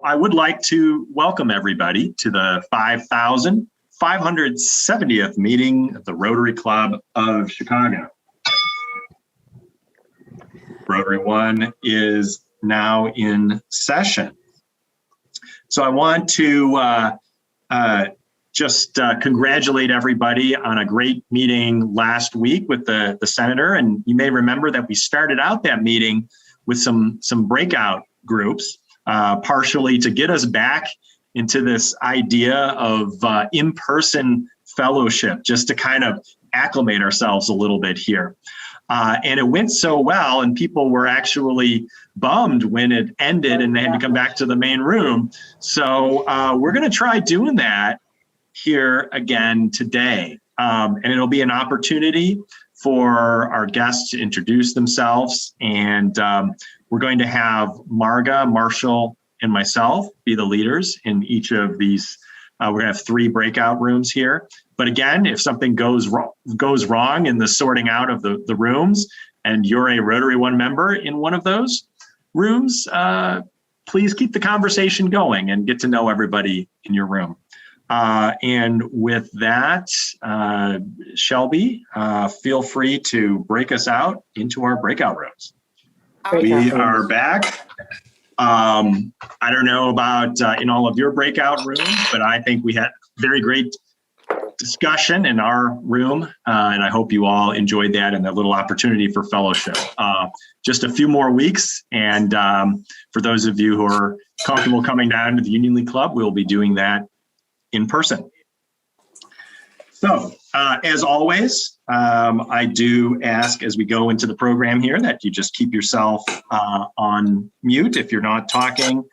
I would like to welcome everybody to the 5,570th meeting of the Rotary Club of Chicago. Rotary One is now in session. So I want to just congratulate everybody on a great meeting last week with the senator. And you may remember that we started out that meeting with some breakout groups, partially to get us back into this idea of in-person fellowship, just to kind of acclimate ourselves a little bit here. And it went so well, and people were actually bummed when it ended and they had to come back to the main room. So we're going to try doing that here again today. And it'll be an opportunity for our guests to introduce themselves. And we're going to have Marga, Marshall, and myself be the leaders in each of these. We're going to have 3 breakout rooms here. But again, if something goes wrong in the sorting out of the rooms, and you're a Rotary One member in one of those rooms, please keep the conversation going and get to know everybody in your room. And with that, Shelby, feel free to break us out into our breakout rooms. We are back. I don't know about in all of your breakout rooms, but I think we had very great discussion in our room, and I hope you all enjoyed that and that little opportunity for fellowship. Just a few more weeks, and for those of you who are comfortable coming down to the Union League Club, we'll be doing that in person. So, as always, I do ask as we go into the program here that you just keep yourself on mute if you're not talking.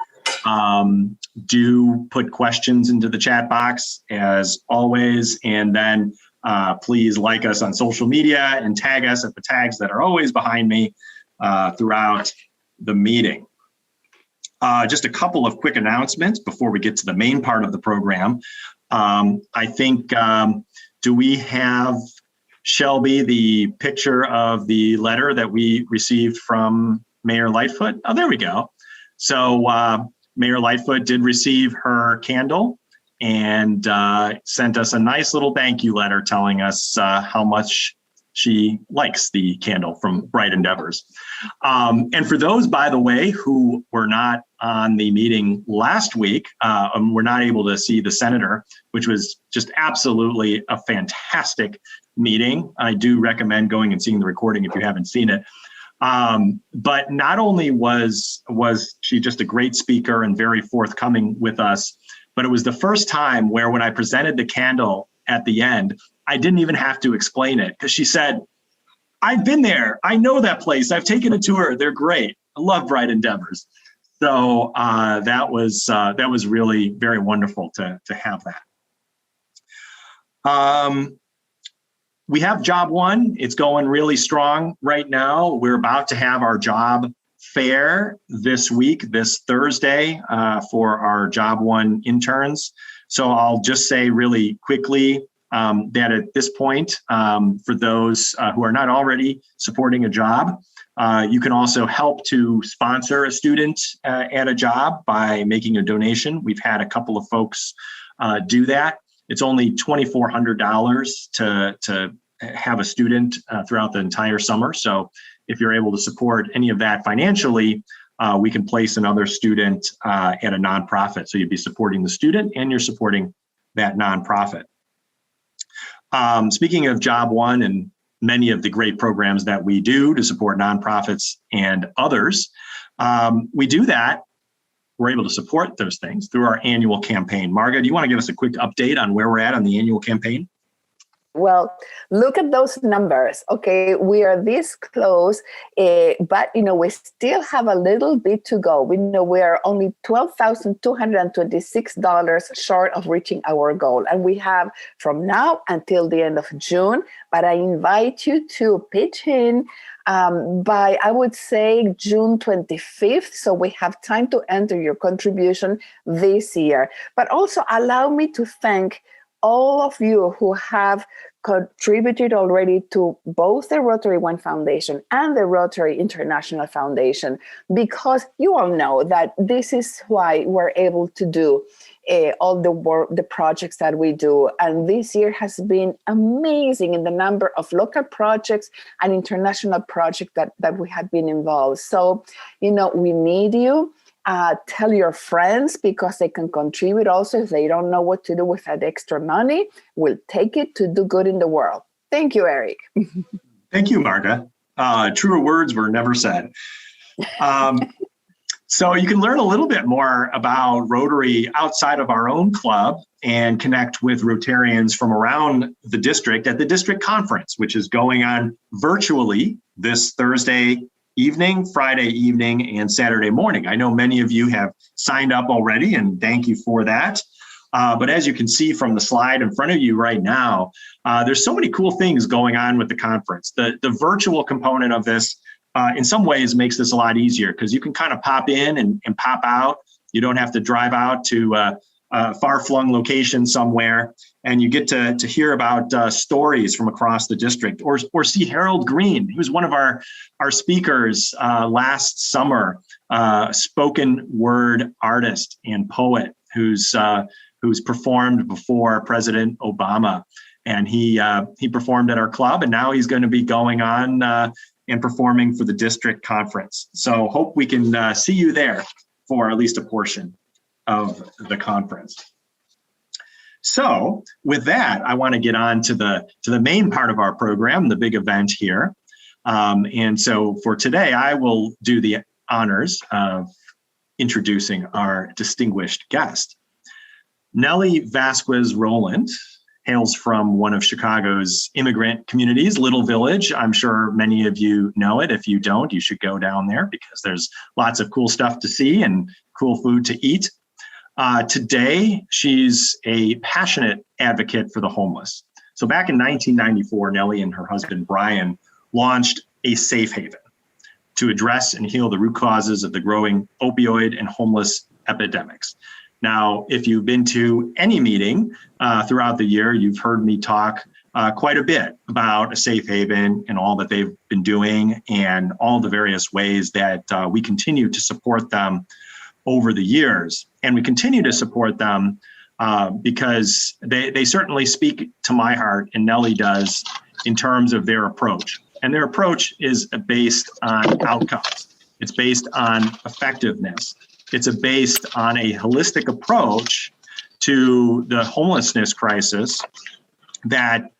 Do put questions into the chat box as always, and then please like us on social media and tag us at the tags that are always behind me throughout the meeting. Just a couple of quick announcements before we get to the main part of the program. I think, do we have, Shelby, the picture of the letter that we received from Mayor Lightfoot? Oh, there we go. So Mayor Lightfoot did receive her candle and sent us a nice little thank you letter telling us how much she likes the candle from Bright Endeavors. And for those, by the way, who were not on the meeting last week, were not able to see the senator, which was just absolutely a fantastic meeting. I do recommend going and seeing the recording if you haven't seen it. But not only was she just a great speaker and very forthcoming with us, but it was the first time where when I presented the candle at the end, I didn't even have to explain it, because she said, I've been there. I know that place. I've taken a tour. They're great. I love Bright Endeavors. So that was really very wonderful to have that. We have Job One. It's going really strong right now. We're about to have our job fair this week, this Thursday, for our Job One interns. So I'll just say really quickly that at this point, for those who are not already supporting a job, you can also help to sponsor a student at a job by making a donation. We've had a couple of folks do that. It's only $2,400 to have a student throughout the entire summer. So if you're able to support any of that financially, we can place another student at a nonprofit. So you'd be supporting the student and you're supporting that nonprofit. Speaking of Job One and many of the great programs that we do to support nonprofits and others, we do that. We're able to support those things through our annual campaign. Marga, do you want to give us a quick update on where we're at on the annual campaign? Well, look at those numbers. Okay, we are this close, but we still have a little bit to go. We know we are only $12,226 short of reaching our goal, and we have from now until the end of June. But I invite you to pitch in by, I would say, June 25th. So we have time to enter your contribution this year. But also allow me to thank all of you who have contributed already to both the Rotary One Foundation and the Rotary International Foundation, because you all know that this is why we're able to do all the work, the projects that we do. And this year has been amazing in the number of local projects and international projects that we have been involved. So, we need you. Tell your friends, because they can contribute also if they don't know what to do with that extra money. We'll take it to do good in the world. Thank you, Eric. Thank you, Marga. Truer words were never said. So you can learn a little bit more about Rotary outside of our own club and connect with Rotarians from around the district at the district conference, which is going on virtually this Thursday evening, Friday evening, and Saturday morning. I know many of you have signed up already, and thank you for that. But as you can see from the slide in front of you right now, there's so many cool things going on with the conference. The virtual component of this, in some ways, makes this a lot easier because you can kind of pop in and pop out. You don't have to drive out to a far-flung location somewhere, and you get to hear about stories from across the district, or see Harold Green, who's one of our speakers last summer, spoken word artist and poet who's performed before President Obama, and he performed at our club, and now he's going to be going on and performing for the district conference. So hope we can see you there for at least a portion of the conference. So with that, I want to get on to the main part of our program, the big event here. And so for today, I will do the honors of introducing our distinguished guest. Neli Vazquez Rowland hails from one of Chicago's immigrant communities, Little Village. I'm sure many of you know it. If you don't, you should go down there because there's lots of cool stuff to see and cool food to eat. Today, she's a passionate advocate for the homeless. So back in 1994, Neli and her husband, Brian, launched a safe haven to address and heal the root causes of the growing opioid and homeless epidemics. Now, if you've been to any meeting throughout the year, you've heard me talk quite a bit about a safe haven and all that they've been doing and all the various ways that we continue to support them over the years. And we continue to support them because they certainly speak to my heart, and Neli does, in terms of their approach. And their approach is based on outcomes. It's based on effectiveness. It's based on a holistic approach to the homelessness crisis that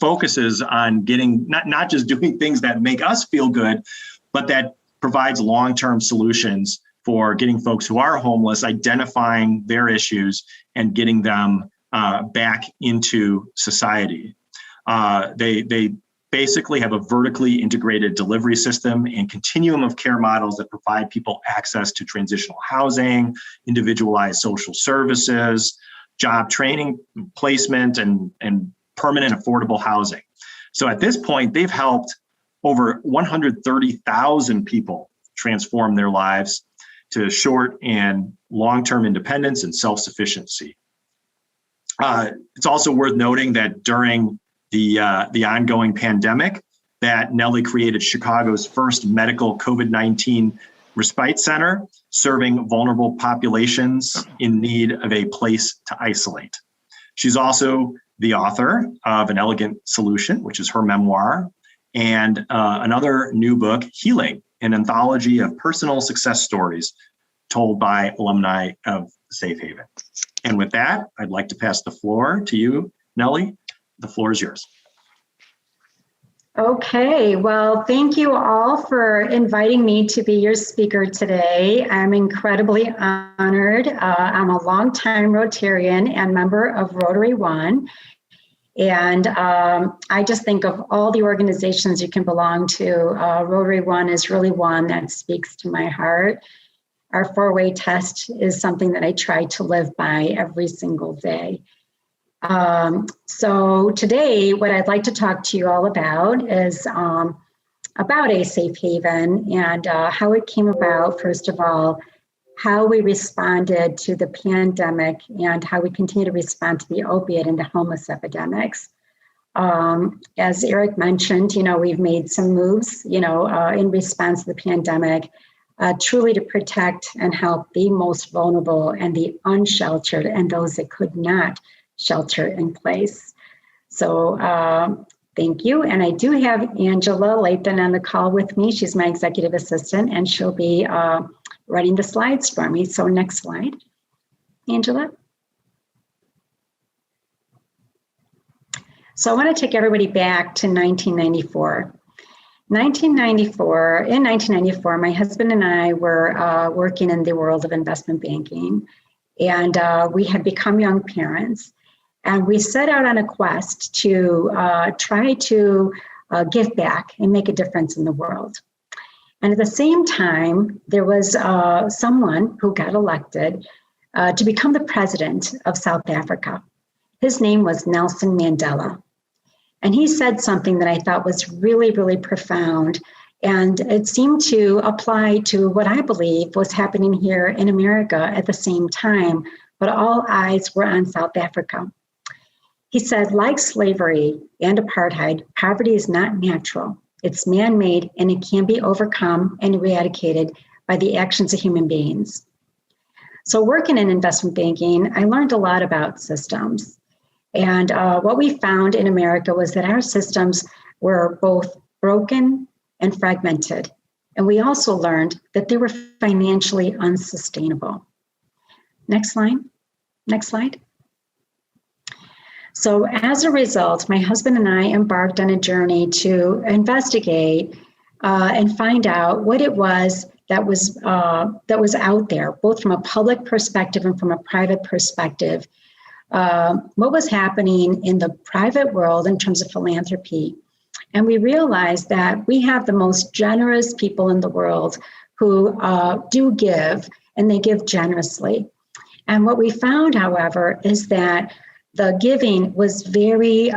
focuses on getting, not just doing things that make us feel good, but that provides long-term solutions for getting folks who are homeless, identifying their issues, and getting them back into society. They basically have a vertically integrated delivery system and continuum of care models that provide people access to transitional housing, individualized social services, job training, placement, and permanent affordable housing. So at this point, they've helped over 130,000 people transform their lives to short and long-term independence and self-sufficiency. It's also worth noting that during the ongoing pandemic, that Neli created Chicago's first medical COVID-19 respite center, serving vulnerable populations in need of a place to isolate. She's also the author of An Elegant Solution, which is her memoir, and another new book, Healing, an anthology of personal success stories told by alumni of Safe Haven. And with that, I'd like to pass the floor to you, Neli. The floor is yours. Okay, well, thank you all for inviting me to be your speaker today. I'm incredibly honored. I'm a longtime Rotarian and member of Rotary One. And I just think of all the organizations you can belong to, Rotary One is really one that speaks to my heart. Our four-way test is something that I try to live by every single day. So today, what I'd like to talk to you all about is about a safe haven and how it came about, first of all, how we responded to the pandemic and how we continue to respond to the opiate and the homeless epidemics. As Eric mentioned, we've made some moves, in response to the pandemic, truly to protect and help the most vulnerable and the unsheltered and those that could not shelter in place. So thank you. And I do have Angela Lathan on the call with me. She's my executive assistant, and she'll be running the slides for me. So next slide, Angela. So I want to take everybody back to 1994. In 1994, my husband and I were working in the world of investment banking, and we had become young parents. And we set out on a quest to try to give back and make a difference in the world. And at the same time, there was someone who got elected to become the president of South Africa. His name was Nelson Mandela. And he said something that I thought was really, really profound. And it seemed to apply to what I believe was happening here in America at the same time, but all eyes were on South Africa. He said, like slavery and apartheid, poverty is not natural. It's man-made, and it can be overcome and eradicated by the actions of human beings. So working in investment banking, I learned a lot about systems. And what we found in America was that our systems were both broken and fragmented. And we also learned that they were financially unsustainable. Next slide. Next slide. So as a result, my husband and I embarked on a journey to investigate and find out what it was that was out there, both from a public perspective and from a private perspective. What was happening in the private world in terms of philanthropy. And we realized that we have the most generous people in the world who do give, and they give generously. And what we found, however, is that the giving was very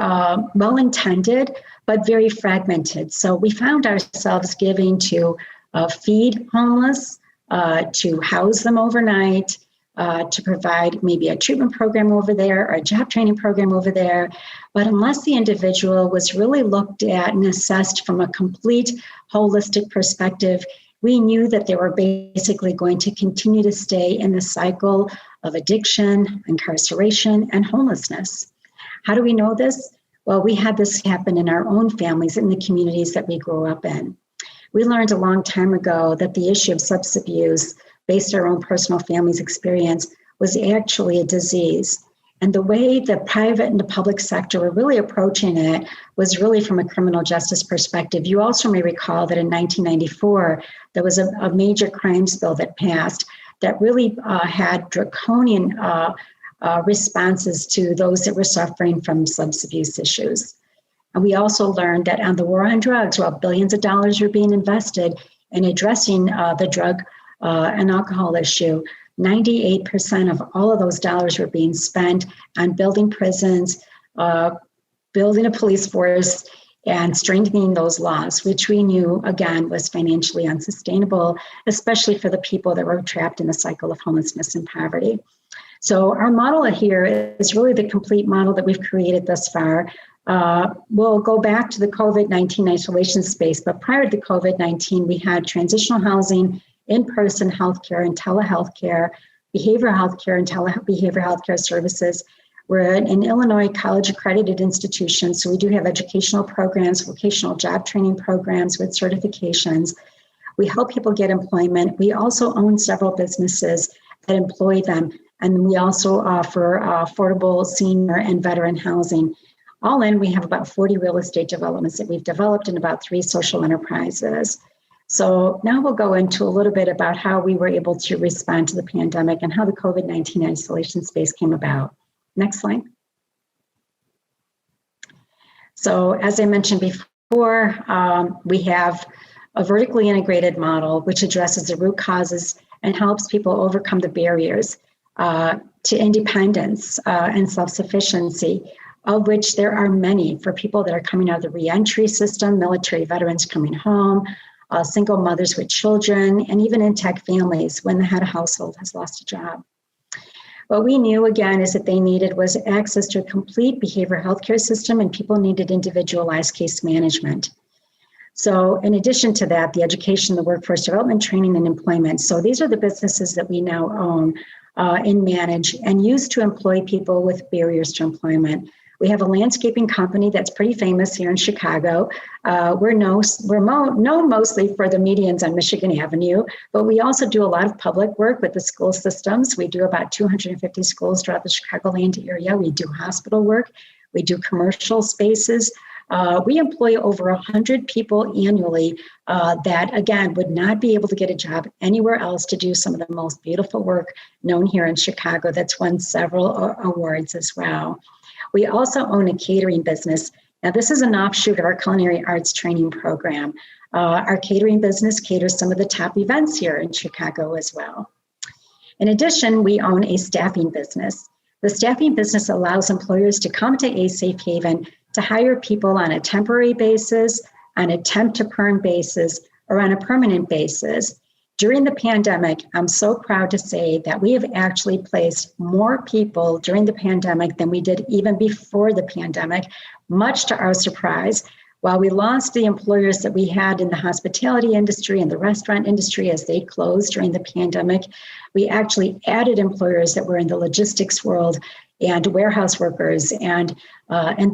well-intended, but very fragmented. So we found ourselves giving to feed homeless, to house them overnight, to provide maybe a treatment program over there or a job training program over there. But unless the individual was really looked at and assessed from a complete holistic perspective, we knew that they were basically going to continue to stay in the cycle of addiction, incarceration, and homelessness. How do we know this? Well, we had this happen in our own families, in the communities that we grew up in. We learned a long time ago that the issue of substance abuse, based on our own personal family's experience, was actually a disease. And the way the private and the public sector were really approaching it was really from a criminal justice perspective. You also may recall that in 1994, there was a major crimes bill that passed that really had draconian responses to those that were suffering from substance abuse issues. And we also learned that on the war on drugs, while billions of dollars were being invested in addressing the drug and alcohol issue, 98% of all of those dollars were being spent on building prisons, building a police force, and strengthening those laws, which we knew, again, was financially unsustainable, especially for the people that were trapped in the cycle of homelessness and poverty. So our model here is really the complete model that we've created thus far. We'll go back to the COVID-19 isolation space, but prior to the COVID-19, we had transitional housing, in-person healthcare and telehealth care, behavioral healthcare and telebehavioral healthcare services. We're an Illinois college accredited institution, so we do have educational programs, vocational job training programs with certifications. We help people get employment. We also own several businesses that employ them, and we also offer affordable senior and veteran housing. All in, we have about 40 real estate developments that we've developed and about 3 social enterprises. So now we'll go into a little bit about how we were able to respond to the pandemic and how the COVID-19 isolation space came about. Next slide. So as I mentioned before, we have a vertically integrated model which addresses the root causes and helps people overcome the barriers to independence and self-sufficiency, of which there are many for people that are coming out of the reentry system, military veterans coming home, single mothers with children, and even intact families when the head of household has lost a job. What we knew, again, is that they needed was access to a complete behavioral healthcare system, and people needed individualized case management. So in addition to that, the education, the workforce development, training, and employment. So these are the businesses that we now own and manage and use to employ people with barriers to employment. We have a landscaping company that's pretty famous here in Chicago. We're known mostly for the medians on Michigan Avenue, but we also do a lot of public work with the school systems. We do about 250 schools throughout the Chicagoland area. We do hospital work. We do commercial spaces. We employ over 100 people annually that, again, would not be able to get a job anywhere else to do some of the most beautiful work known here in Chicago that's won several awards as well. We also own a catering business. Now, this is an offshoot of our culinary arts training program. Our catering business caters some of the top events here in Chicago as well. In addition, we own a staffing business. The staffing business allows employers to come to a safe haven to hire people on a temporary basis, on a temp to perm basis, or on a permanent basis. During the pandemic, I'm so proud to say that we have actually placed more people during the pandemic than we did even before the pandemic, much to our surprise. While we lost the employers that we had in the hospitality industry and the restaurant industry as they closed during the pandemic, we actually added employers that were in the logistics world and warehouse workers and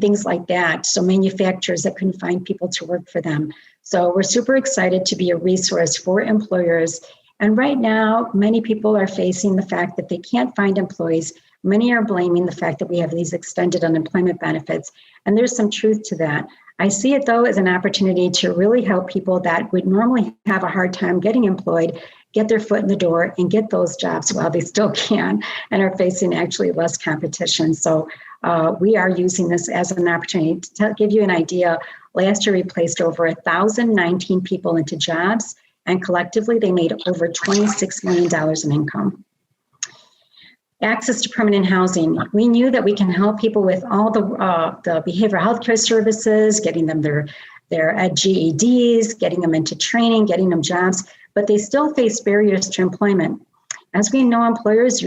things like that. So manufacturers that couldn't find people to work for them. So we're super excited to be a resource for employers. And right now, many people are facing the fact that they can't find employees. Many are blaming the fact that we have these extended unemployment benefits. And there's some truth to that. I see it, though, as an opportunity to really help people that would normally have a hard time getting employed, get their foot in the door and get those jobs while they still can and are facing actually less competition. So we are using this as an opportunity to give you an idea. Last year, we placed over 1,019 people into jobs, and collectively, they made over $26 million in income. Access to permanent housing. We knew that we can help people with all the behavioral healthcare services, getting them their GEDs, getting them into training, getting them jobs, but they still face barriers to employment. As we know, landlords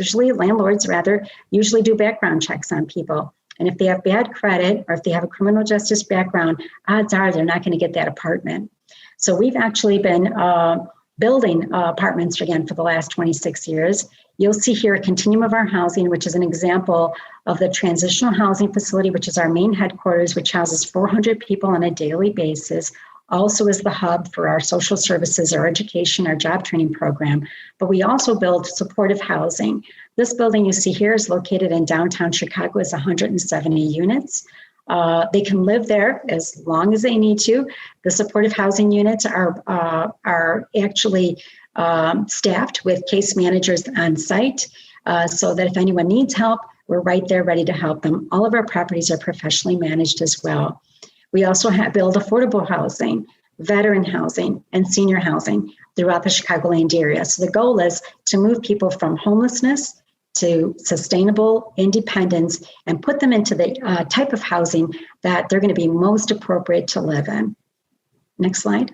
usually do background checks on people. And if they have bad credit or if they have a criminal justice background, odds are they're not going to get that apartment. So we've actually been building apartments again for the last 26 years. You'll see here a continuum of our housing, which is an example of the Transitional Housing Facility, which is our main headquarters, which houses 400 people on a daily basis, also is the hub for our social services, our education, our job training program. But we also build supportive housing. This building you see here is located in downtown Chicago. It's 170 units. They can live there as long as they need to. The supportive housing units are actually staffed with case managers on site so that if anyone needs help, we're right there ready to help them. All of our properties are professionally managed as well. We also build affordable housing, veteran housing, and senior housing throughout the Chicagoland area. So the goal is to move people from homelessness to sustainable independence and put them into the type of housing that they're going to be most appropriate to live in. Next slide.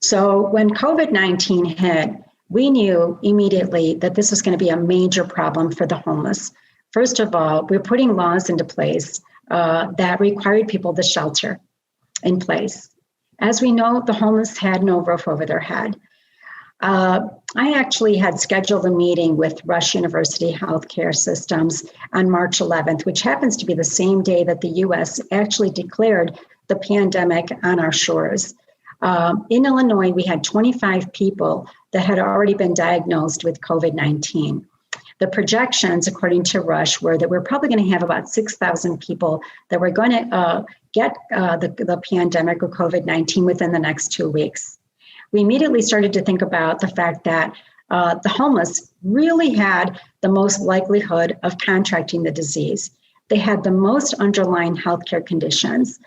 So when COVID-19 hit, we knew immediately that this was going to be a major problem for the homeless. First of all, we're putting laws into place that required people to shelter in place. As we know, the homeless had no roof over their head. I actually had scheduled a meeting with Rush University Healthcare Systems on March 11th, which happens to be the same day that the U.S. actually declared the pandemic on our shores. In Illinois, we had 25 people that had already been diagnosed with COVID-19. The projections, according to Rush, were that we're probably going to have about 6,000 people that were going to get the pandemic of COVID-19 within the next 2 weeks. We immediately started to think about the fact that the homeless really had the most likelihood of contracting the disease. They had the most underlying healthcare conditions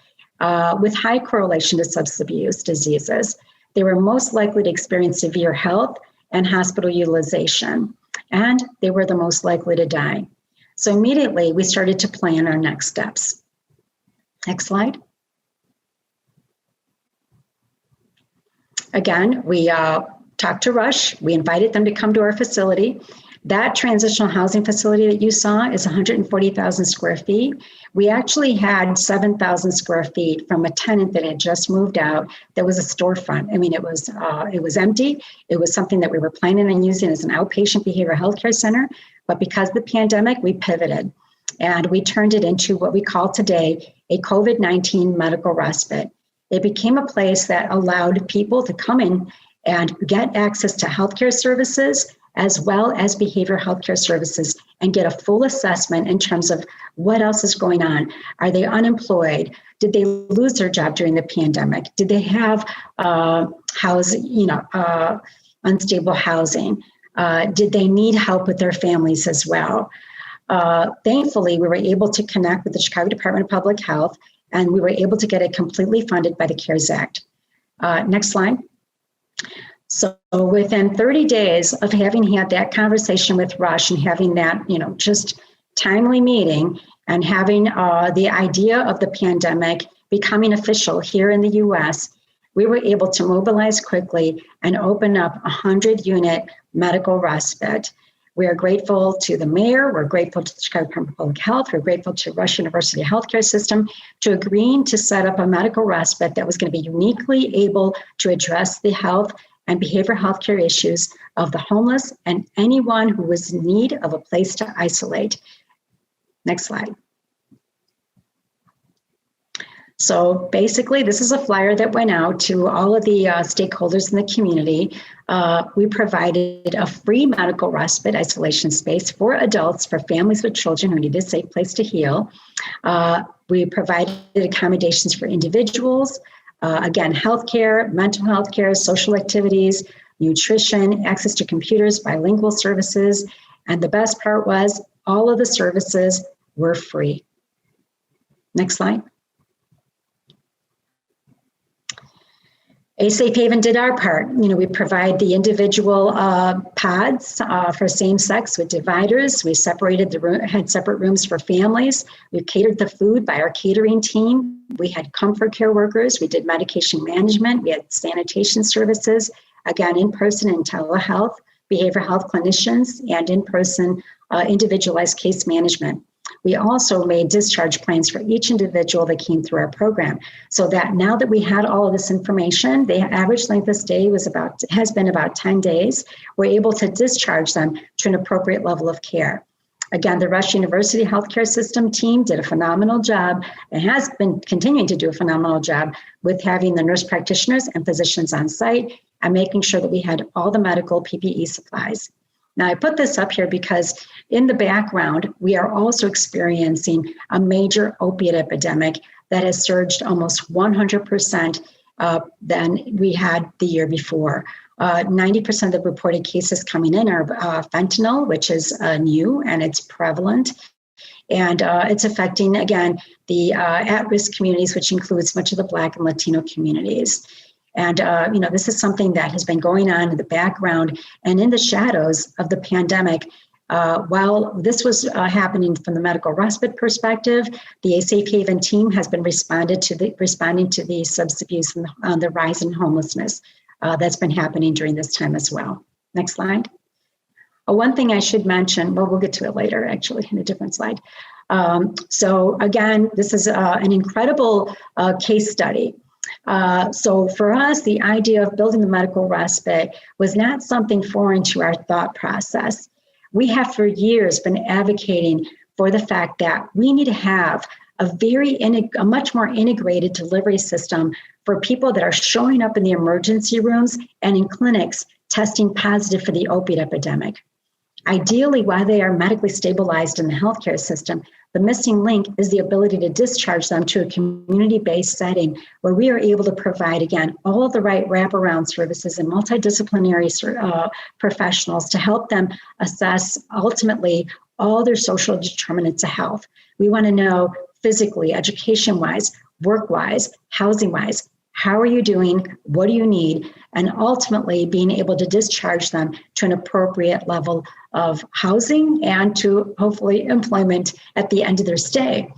with high correlation to substance abuse diseases. They were most likely to experience severe health and hospital utilization, and they were the most likely to die. So immediately we started to plan our next steps. Next slide. Again, we talked to Rush. We invited them to come to our facility. That transitional housing facility that you saw is 140,000 square feet. We actually had 7,000 square feet from a tenant that had just moved out that was a storefront. I mean, it was empty. It was something that we were planning on using as an outpatient behavioral health care center. But because of the pandemic, we pivoted and we turned it into what we call today a COVID-19 medical respite. It became a place that allowed people to come in and get access to healthcare services as well as behavioral healthcare services and get a full assessment in terms of what else is going on. Are they unemployed? Did they lose their job during the pandemic? Did they have unstable housing? Did they need help with their families as well? Thankfully, we were able to connect with the Chicago Department of Public Health, and we were able to get it completely funded by the CARES Act. Next slide. So within 30 days of having had that conversation with Rush and having that, just timely meeting and having the idea of the pandemic becoming official here in the US, we were able to mobilize quickly and open up a 100-unit medical respite. We are grateful to the mayor, we're grateful to the Chicago Department of Public Health, we're grateful to Rush University Healthcare System to agreeing to set up a medical respite that was going to be uniquely able to address the health and behavioral health care issues of the homeless and anyone who was in need of a place to isolate. Next slide. So basically, this is a flyer that went out to all of the stakeholders in the community. We provided a free medical respite isolation space for adults, for families with children who need a safe place to heal. We provided accommodations for individuals, again, healthcare, mental health care, social activities, nutrition, access to computers, bilingual services. And the best part was all of the services were free. Next slide. A Safe Haven did our part. We provide the individual pods for same sex with dividers. We separated the room, had separate rooms for families. We catered the food by our catering team. We had comfort care workers. We did medication management. We had sanitation services, again, in-person and telehealth, behavioral health clinicians, and in-person individualized case management. We also made discharge plans for each individual that came through our program, so that now that we had all of this information, the average length of stay has been about 10 days. We're able to discharge them to an appropriate level of care. Again, the Rush University Healthcare System team did a phenomenal job and has been continuing to do a phenomenal job with having the nurse practitioners and physicians on site and making sure that we had all the medical PPE supplies. Now, I put this up here because in the background, we are also experiencing a major opiate epidemic that has surged almost 100% than we had the year before. 90% of the reported cases coming in are fentanyl, which is new and it's prevalent. And it's affecting, again, the at-risk communities, which includes much of the Black and Latino communities. And, this is something that has been going on in the background and in the shadows of the pandemic. While this was happening from the medical respite perspective, the Safe Haven team has been responding to the substance abuse and the rise in homelessness that's been happening during this time as well. Next slide. One thing I should mention, well, we'll get to it later, actually, in a different slide. So again, this is an incredible case study. So for us, the idea of building the medical respite was not something foreign to our thought process. We have for years been advocating for the fact that we need to have a much more integrated delivery system for people that are showing up in the emergency rooms and in clinics testing positive for the opiate epidemic. Ideally, while they are medically stabilized in the healthcare system, the missing link is the ability to discharge them to a community-based setting where we are able to provide, again, all of the right wraparound services and multidisciplinary professionals to help them assess, ultimately, all their social determinants of health. We want to know physically, education-wise, work-wise, housing-wise, how are you doing? What do you need? And ultimately being able to discharge them to an appropriate level of housing and to hopefully employment at the end of their stay.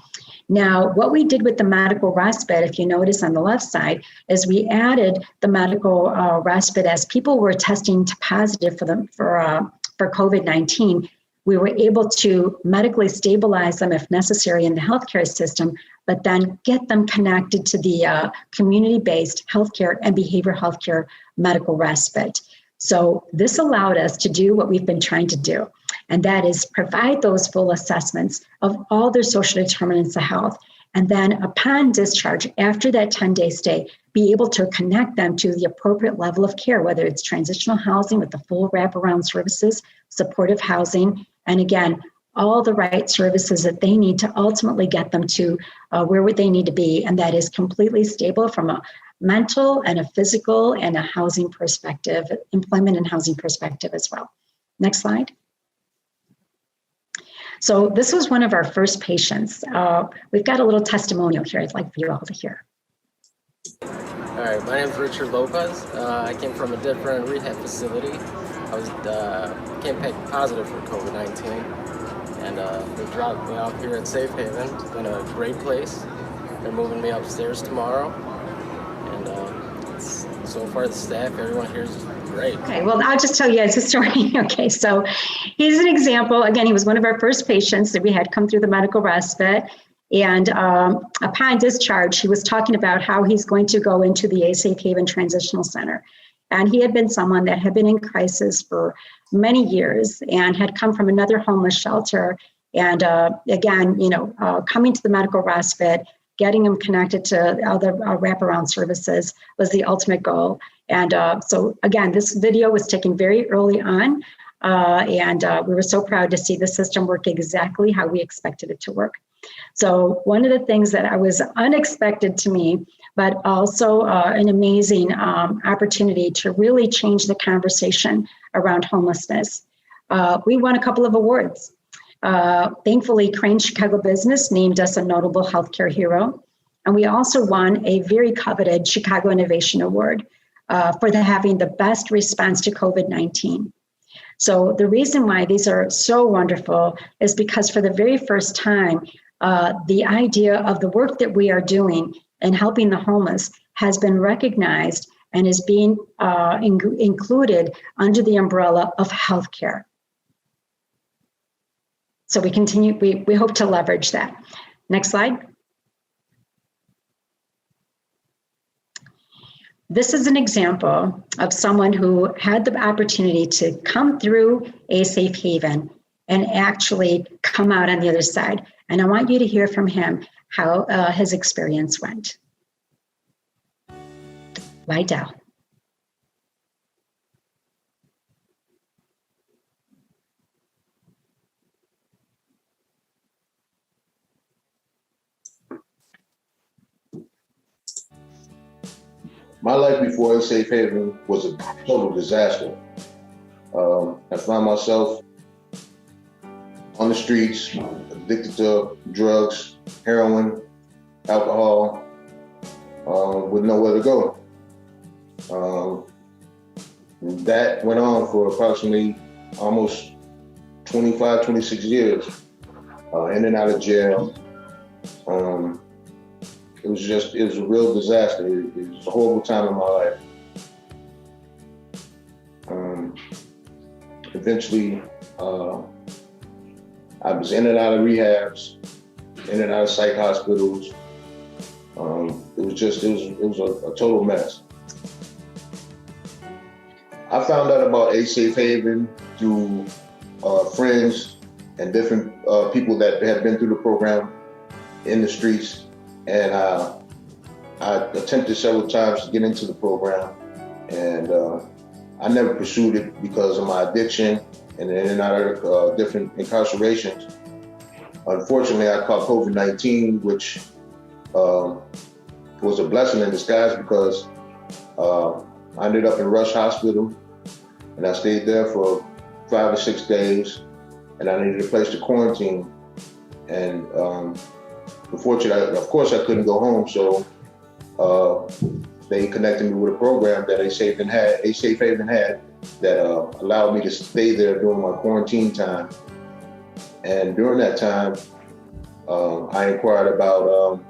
Now, what we did with the medical respite, if you notice on the left side, is we added the medical respite as people were testing positive for COVID-19. We were able to medically stabilize them if necessary in the healthcare system, but then get them connected to the community-based healthcare and behavioral healthcare medical respite. So this allowed us to do what we've been trying to do, and that is provide those full assessments of all their social determinants of health. And then upon discharge, after that 10-day stay, be able to connect them to the appropriate level of care, whether it's transitional housing with the full wraparound services, supportive housing, and again, all the right services that they need to ultimately get them to where would they need to be. And that is completely stable from a mental and a physical and a housing perspective, employment and housing perspective as well. Next slide. So this was one of our first patients. We've got a little testimonial here I'd like for you all to hear. All right, my name is Richard Lopez. I came from a different rehab facility. I became positive for COVID-19, and they dropped me off here at Safe Haven. It's been a great place. They're moving me upstairs tomorrow, and so far the staff, everyone here is great. Okay, well, I'll just tell you guys a story. Okay, so here's an example. Again, he was one of our first patients that we had come through the medical respite. And upon discharge, he was talking about how he's going to go into the Safe Haven Transitional Center. And he had been someone that had been in crisis for many years and had come from another homeless shelter. And again, coming to the medical respite, getting him connected to other wraparound services was the ultimate goal. And so again, this video was taken very early on. And we were so proud to see the system work exactly how we expected it to work. So one of the things that was unexpected to me, but also an amazing opportunity to really change the conversation around homelessness. We won a couple of awards. Thankfully, Crane Chicago Business named us a notable healthcare hero. And we also won a very coveted Chicago Innovation Award for having the best response to COVID-19. So the reason why these are so wonderful is because for the very first time, the idea of the work that we are doing and helping the homeless has been recognized and is being included under the umbrella of healthcare. So we hope to leverage that. Next slide. This is an example of someone who had the opportunity to come through a Safe Haven and actually come out on the other side. And I want you to hear from him how his experience went. Lydell. My life before Safe Haven was a total disaster. I found myself on the streets, addicted to drugs, heroin, alcohol, with nowhere to go. That went on for approximately almost 25, 26 years, in and out of jail. It was a real disaster. It was a horrible time in my life. Eventually, I was in and out of rehabs, in and out of psych hospitals. It was a total mess. I found out about A Safe Haven through friends and different people that had been through the program in the streets. And I attempted several times to get into the program, and I never pursued it because of my addiction and in and out of different incarcerations. Unfortunately, I caught COVID-19, which was a blessing in disguise because I ended up in Rush Hospital, and I stayed there for 5 or 6 days, and I needed a place to quarantine. And unfortunately, of course, I couldn't go home, so they connected me with a program that A Safe Haven had that allowed me to stay there during my quarantine time. And during that time, I inquired about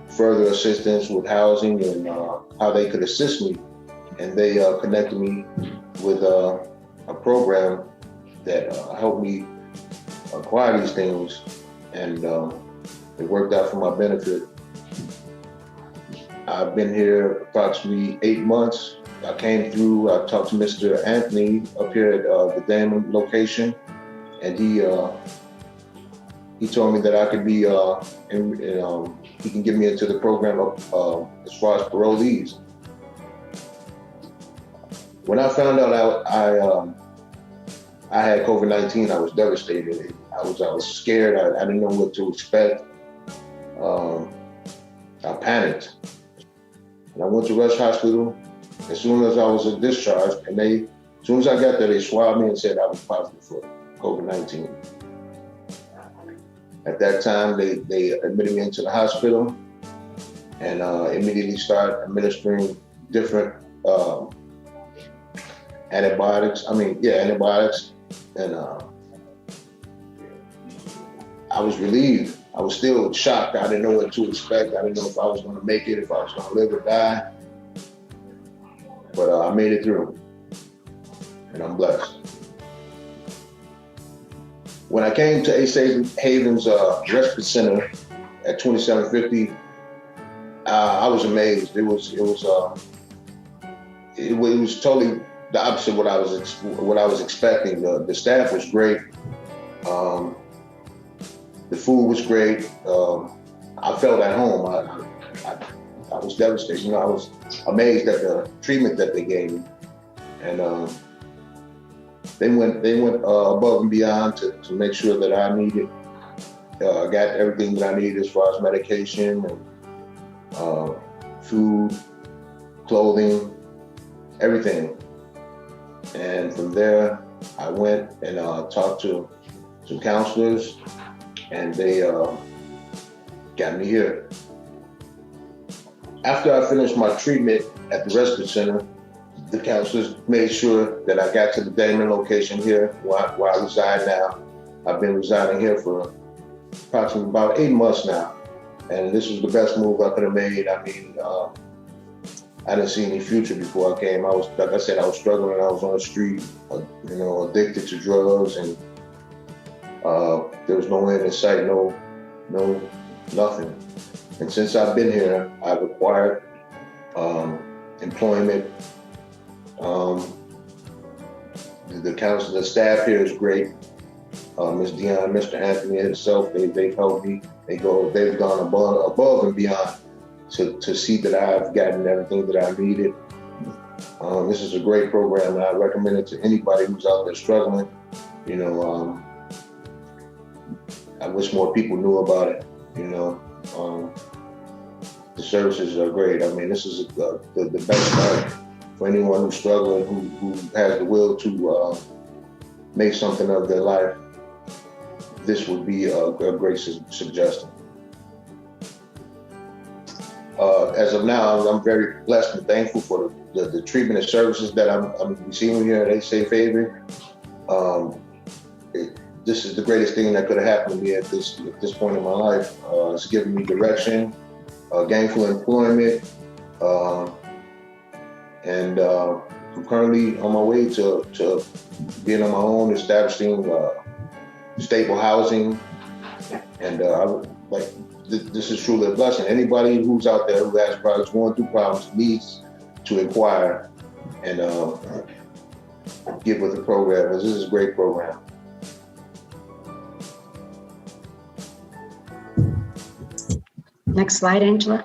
further assistance with housing and how they could assist me. And they connected me with a program that helped me acquire these things, and it worked out for my benefit. I've been here approximately 8 months. I came through, I talked to Mr. Anthony up here at the Damon location, and he told me that I could be, he can get me into the program as far as parolees. When I found out I had COVID-19, I was devastated. I was scared. I didn't know what to expect. I panicked. And I went to Rush Hospital. As soon as I was discharged, and as soon as I got there, they swabbed me and said I was positive for COVID-19. At that time, they admitted me into the hospital and immediately started administering different antibiotics. Antibiotics. And I was relieved. I was still shocked. I didn't know what to expect. I didn't know if I was going to make it, if I was going to live or die. But I made it through, and I'm blessed. When I came to Ace Haven's respite center at 2750, I was amazed. It was totally the opposite of what I was expecting. The staff was great. The food was great. I felt at home. I was devastated. I was amazed at the treatment that they gave me, and they went above and beyond to make sure that I needed. I got everything that I needed as far as medication and food, clothing, everything. And from there, I went and talked to some counselors, and they got me here. After I finished my treatment at the respite center, the counselors made sure that I got to the Damon location here, where I reside now. I've been residing here for approximately about 8 months now, and this was the best move I could have made. I mean, I didn't see any future before I came. Like I said, I was struggling. I was on the street, addicted to drugs, and there was no end in sight, nothing. And since I've been here, I've acquired employment. The staff here is great. Ms. Dion, Mr. Anthony himself, they've helped me. They've gone above and beyond to see that I've gotten everything that I needed. This is a great program, and I recommend it to anybody who's out there struggling. I wish more people knew about it. The services are great. I mean, this is the best start for anyone who's struggling, who has the will to make something of their life. This would be a great suggestion. As of now, I'm very blessed and thankful for the treatment and services that I'm receiving here at Ace Haven. This is the greatest thing that could have happened to me at this point in my life. It's given me direction, gainful employment, and I'm currently on my way to being on my own, establishing stable housing, and this is truly a blessing. Anybody who's out there who has problems, going through problems, needs to inquire and get with the program. This is a great program. Next slide, Angela.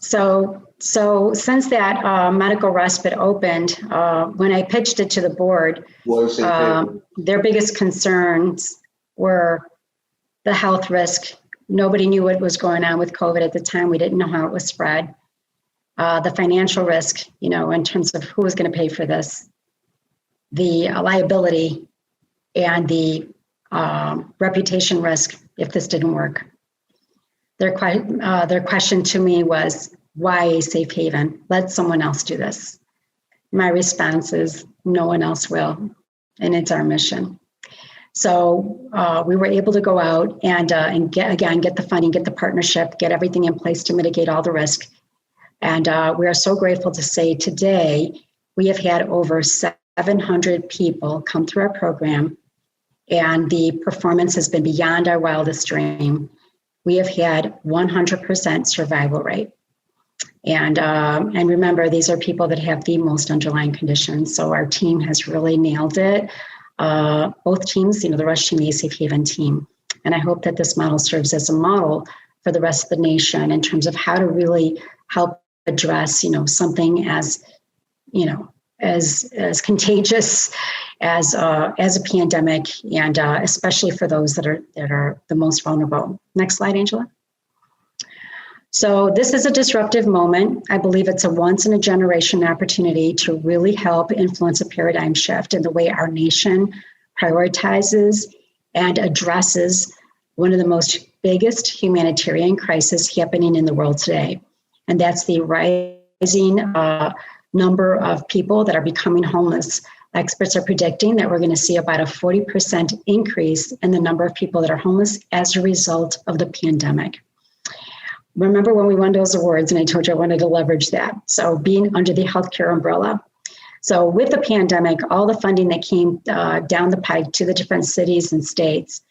So since that medical respite opened, when I pitched it to the board, their biggest concerns were the health risk. Nobody knew what was going on with COVID at the time. We didn't know how it was spread. The financial risk, in terms of who was going to pay for this, the liability, and the reputation risk if this didn't work. Their question to me was, why a safe haven? Let someone else do this. My response is, no one else will, and it's our mission. So we were able to go out and get the funding, get the partnership, get everything in place to mitigate all the risk. And we are so grateful to say today we have had over 700 people come through our program, and the performance has been beyond our wildest dream. We have had 100% survival rate. And remember, these are people that have the most underlying conditions. So our team has really nailed it. Both teams, the Rush team, the Safe Haven team. And I hope that this model serves as a model for the rest of the nation in terms of how to really help address, something as, as contagious as a pandemic, and especially for those that are the most vulnerable. Next slide, Angela. So this is a disruptive moment. I believe it's a once in a generation opportunity to really help influence a paradigm shift in the way our nation prioritizes and addresses one of the most biggest humanitarian crises happening in the world today. And that's the rising number of people that are becoming homeless. Experts are predicting that we're going to see about a 40% increase in the number of people that are homeless as a result of the pandemic. Remember when we won those awards, and I told you I wanted to leverage that. So being under the healthcare umbrella. So with the pandemic, all the funding that came down the pike to the different cities and states,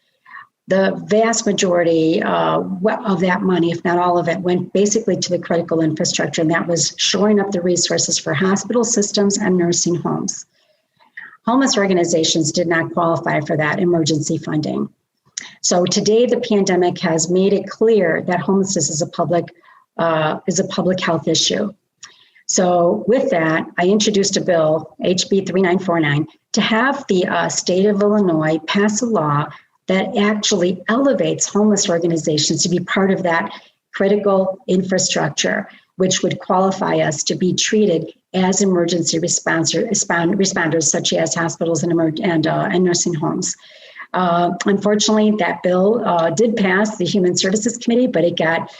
the vast majority of that money, if not all of it, went basically to the critical infrastructure, and that was shoring up the resources for hospital systems and nursing homes. Homeless organizations did not qualify for that emergency funding. So today, the pandemic has made it clear that homelessness is a public health issue. So with that, I introduced a bill, HB 3949, to have the state of Illinois pass a law that actually elevates homeless organizations to be part of that critical infrastructure, which would qualify us to be treated as emergency responders, such as hospitals and nursing homes. Unfortunately, that bill did pass the Human Services Committee, but it got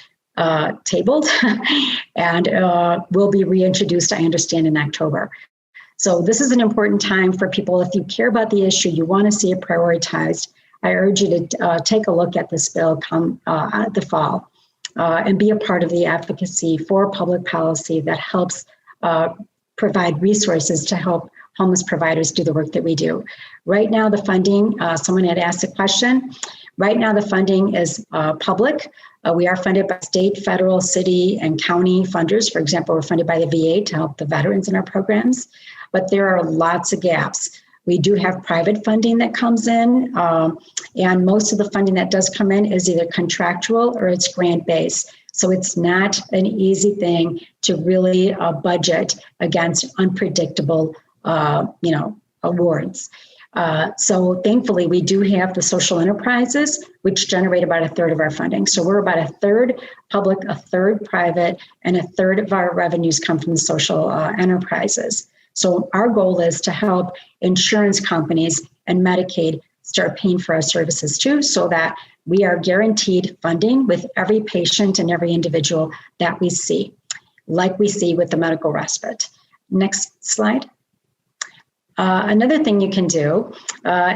tabled and will be reintroduced, I understand, in October. So this is an important time for people. If you care about the issue, you want to see it prioritized, I urge you to take a look at this bill come the fall and be a part of the advocacy for public policy that helps provide resources to help homeless providers do the work that we do. Right now, the funding, someone had asked a question. Right now, the funding is public. We are funded by state, federal, city, and county funders. For example, we're funded by the VA to help the veterans in our programs, but there are lots of gaps. We do have private funding that comes in, and most of the funding that does come in is either contractual or it's grant-based. So it's not an easy thing to really budget against unpredictable awards. So thankfully, we do have the social enterprises, which generate about a third of our funding. So we're about a third public, a third private, and a third of our revenues come from the social enterprises. So our goal is to help insurance companies and Medicaid start paying for our services too, so that we are guaranteed funding with every patient and every individual that we see, like we see with the medical respite. Next slide. Another thing you can do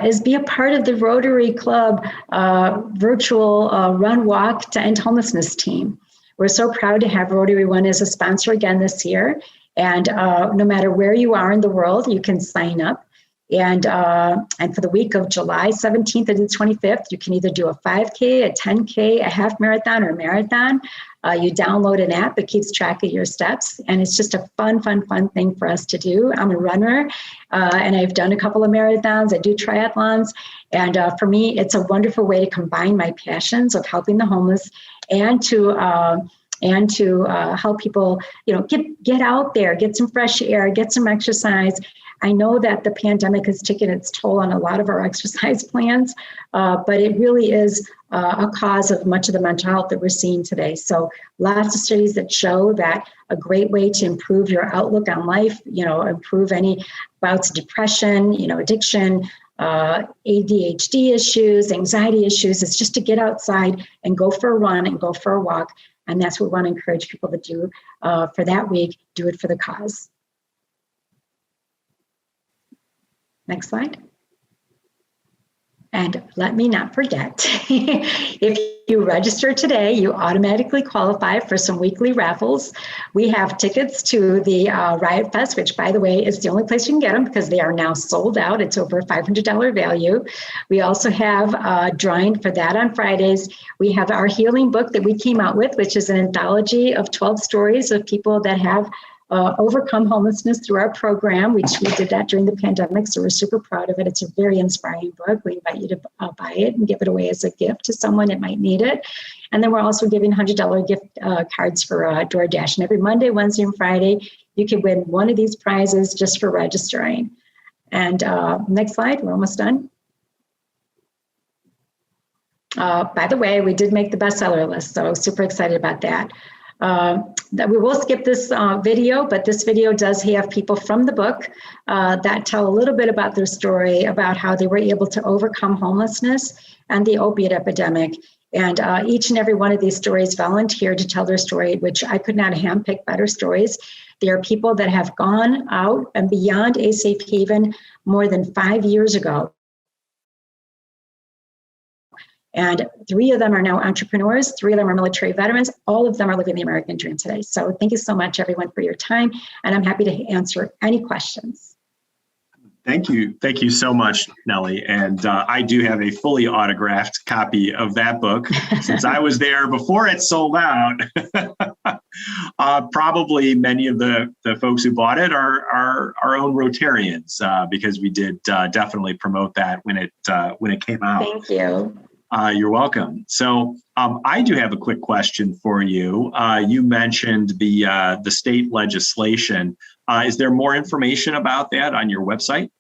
is be a part of the Rotary Club virtual run walk to end homelessness team. We're so proud to have Rotary One as a sponsor again this year. And no matter where you are in the world, you can sign up. And for the week of July 17th and the 25th, you can either do a 5K, a 10K, a half marathon, or a marathon. You download an app that keeps track of your steps, and it's just a fun thing for us to do. I'm a runner, and I've done a couple of marathons. I do triathlons, and for me, it's a wonderful way to combine my passions of helping the homeless and to help people, get out there, get some fresh air, get some exercise. I know that the pandemic has taken its toll on a lot of our exercise plans, but it really is a cause of much of the mental health that we're seeing today. So lots of studies that show that a great way to improve your outlook on life, improve any bouts of depression, addiction, ADHD issues, anxiety issues, is just to get outside and go for a run and go for a walk. And that's what we want to encourage people to do for that week. Do it for the cause. Next slide. And let me not forget, if you register today, you automatically qualify for some weekly raffles. We have tickets to the Riot Fest, which, by the way, is the only place you can get them because they are now sold out. It's over a $500 value. We also have a drawing for that on Fridays. We have our healing book that we came out with, which is an anthology of 12 stories of people that have overcome homelessness through our program. We did that during the pandemic, so we're super proud of it. It's a very inspiring book. We invite you to buy it and give it away as a gift to someone that might need it. And then we're also giving $100 gift cards for DoorDash. And every Monday, Wednesday, and Friday, you can win one of these prizes just for registering. And next slide, we're almost done. By the way, we did make the bestseller list, so super excited about that. We will skip this video, but this video does have people from the book that tell a little bit about their story, about how they were able to overcome homelessness and the opiate epidemic. And each and every one of these stories volunteered to tell their story, which I could not handpick better stories. There are people that have gone out and beyond a safe haven more than 5 years ago. And 3 of them are now entrepreneurs, 3 of them are military veterans, all of them are living the American dream today. So thank you so much, everyone, for your time, and I'm happy to answer any questions. Thank you. Thank you so much, Neli. And I do have a fully autographed copy of that book since I was there before it sold out. Probably many of the folks who bought it are our own Rotarians because we did definitely promote that when it came out. Thank you. You're welcome. So I do have a quick question for you. You mentioned the state legislation. Is there more information about that on your website?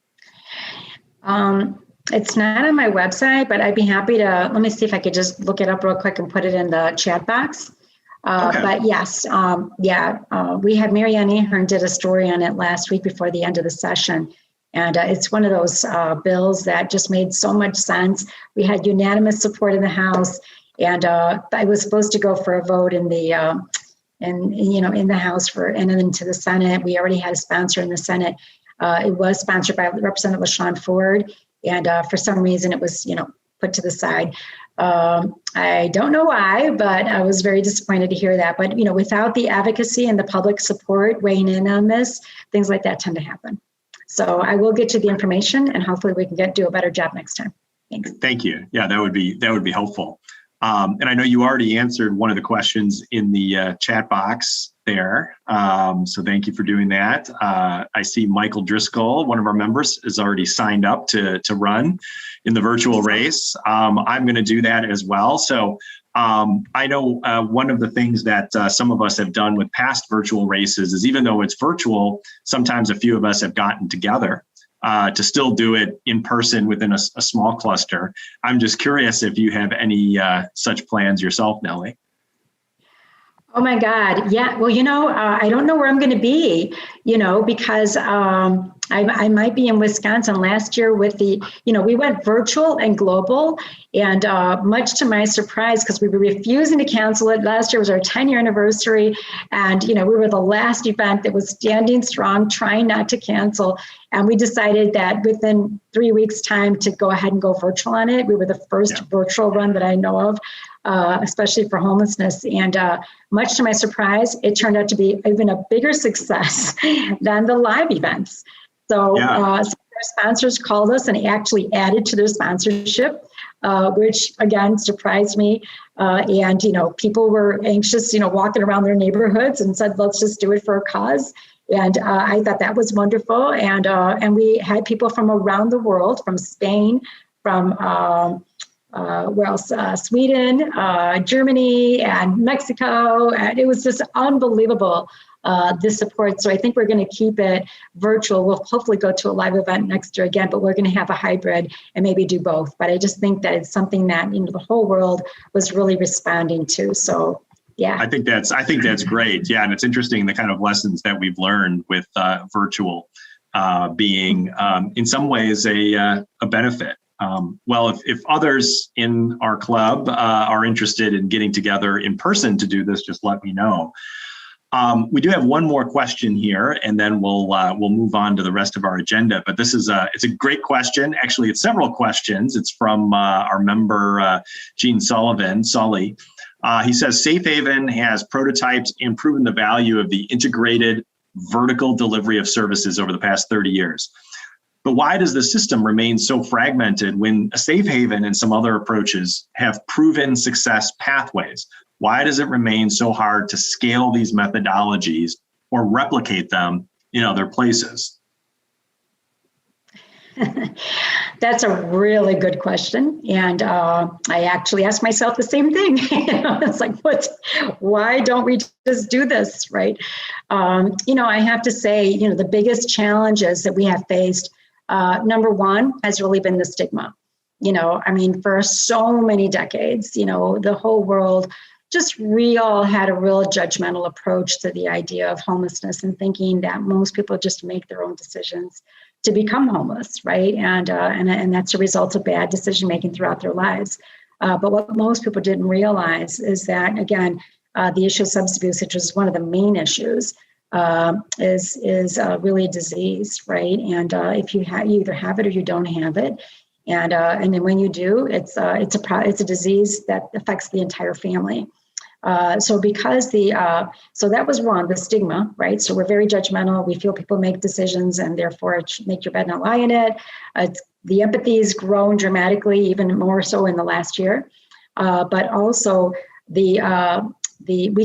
It's not on my website, but I'd be happy to, let me see if I could just look it up real quick and put it in the chat box. Okay. But yes, we had Marianne Ahern did a story on it last week before the end of the session. And it's one of those bills that just made so much sense. We had unanimous support in the House, and I was supposed to go for a vote in the in the House and then to the Senate. We already had a sponsor in the Senate. It was sponsored by Representative LaShawn Ford, and for some reason it was put to the side. I don't know why, but I was very disappointed to hear that. But without the advocacy and the public support weighing in on this, things like that tend to happen. So I will get you the information, and hopefully we can do a better job next time. Thanks. Thank you. Yeah, that would be helpful. And I know you already answered one of the questions in the chat box there. So thank you for doing that. I see Michael Driscoll, one of our members, is already signed up to run in the virtual race. I'm going to do that as well. So I know one of the things that some of us have done with past virtual races is, even though it's virtual, sometimes a few of us have gotten together to still do it in person within a small cluster. I'm just curious if you have any such plans yourself, Neli. Oh my God. Yeah. Well, I don't know where I'm going to be, because I might be in Wisconsin. Last year with we went virtual and global, and much to my surprise, because we were refusing to cancel it. Last year was our 10-year anniversary, and we were the last event that was standing strong, trying not to cancel. And we decided that within 3 weeks' time to go ahead and go virtual on it. We were the first virtual run that I know of, especially for homelessness. And much to my surprise, it turned out to be even a bigger success than the live events. So our sponsors called us and actually added to their sponsorship, which again surprised me. And people were anxious, walking around their neighborhoods and said, let's just do it for a cause. And I thought that was wonderful. And we had people from around the world, from Spain, from Sweden, Germany, and Mexico. And it was just unbelievable, this support. So I think we're going to keep it virtual. We'll hopefully go to a live event next year again, but we're going to have a hybrid and maybe do both. But I just think that it's something that the whole world was really responding to. So yeah, I think that's great. Yeah, and it's interesting the kind of lessons that we've learned with virtual being in some ways a benefit. Well, if others in our club are interested in getting together in person to do this, just let me know. We do have one more question here, and then we'll move on to the rest of our agenda. But this is it's a great question. Actually, it's several questions. It's from our member Gene Sully. He says Safe Haven has prototyped and proven the value of the integrated vertical delivery of services over the past 30 years. But why does the system remain so fragmented when a Safe Haven and some other approaches have proven success pathways? Why does it remain so hard to scale these methodologies or replicate them in other places? That's a really good question. And I actually asked myself the same thing. It's like, why don't we just do this, right? I have to say, the biggest challenges that we have faced, number one, has really been the stigma. For so many decades, the whole world we all had a real judgmental approach to the idea of homelessness and thinking that most people just make their own decisions to become homeless, right? And that's a result of bad decision making throughout their lives. But what most people didn't realize is that, again, the issue of substance abuse, which is one of the main issues, is really a disease, right? And if you either have it or you don't have it, and then when you do, it's a disease that affects the entire family. So that was one, the stigma, right? So we're very judgmental. We feel people make decisions and therefore make your bed, not lie in it. The empathy has grown dramatically, even more so in the last year. But also we